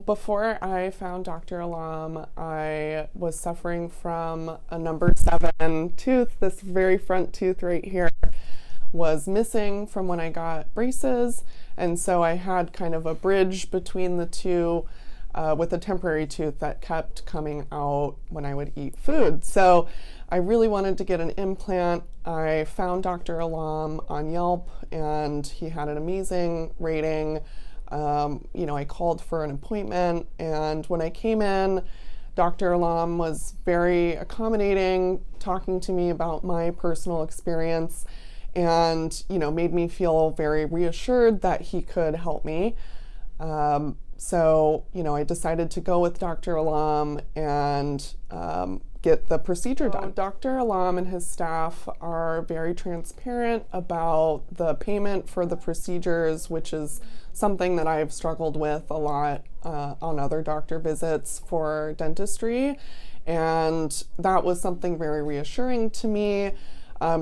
Before I found Dr. Alam, I was suffering from a number 7 tooth. This very front tooth right here was missing from when I got braces, and so I had kind of a bridge between the two with a temporary tooth that kept coming out when I would eat food. So I really wanted to get an implant. I found Dr. Alam on Yelp, and he had an amazing rating. I called for an appointment, and when I came in, Dr. Alam was very accommodating, talking to me about my personal experience, and made me feel very reassured that he could help me. I decided to go with Dr. Alam and get the procedure done. Dr. Alam and his staff are very transparent about the payment for the procedures, which is something that I've struggled with a lot on other doctor visits for dentistry. And that was something very reassuring to me,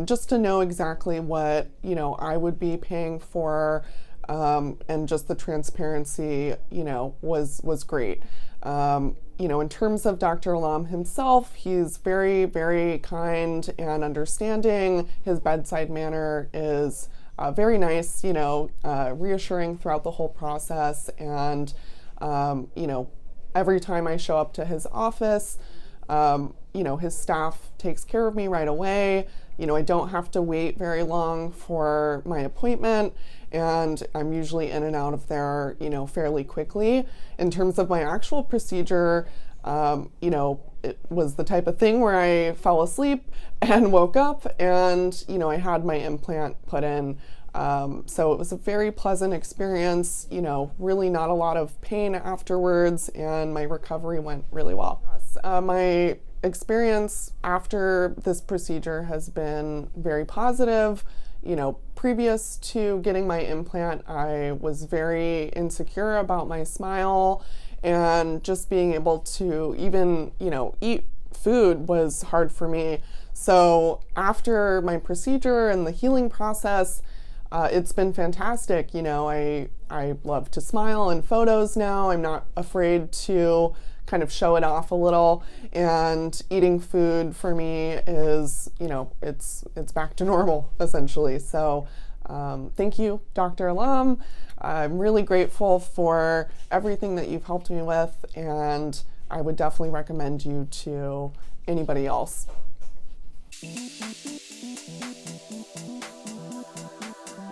just to know exactly what, I would be paying for. And just the transparency, was great. In terms of Dr. Alam himself, he's very, very kind and understanding. His bedside manner is very nice, reassuring throughout the whole process. And, every time I show up to his office, his staff takes care of me right away. I don't have to wait very long for my appointment, and I'm usually in and out of there, fairly quickly. In terms of my actual procedure, it was the type of thing where I fell asleep and woke up, and, I had my implant put in. So it was a very pleasant experience, really not a lot of pain afterwards, and my recovery went really well. My experience after this procedure has been very positive. Previous to getting my implant, I was very insecure about my smile, and just being able to even, eat food was hard for me. So after my procedure and the healing process, it's been fantastic. I love to smile in photos now. I'm not afraid to kind of show it off a little, and eating food for me is, it's back to normal essentially. So thank you, Dr. Alam. I'm really grateful for everything that you've helped me with, and I would definitely recommend you to anybody else.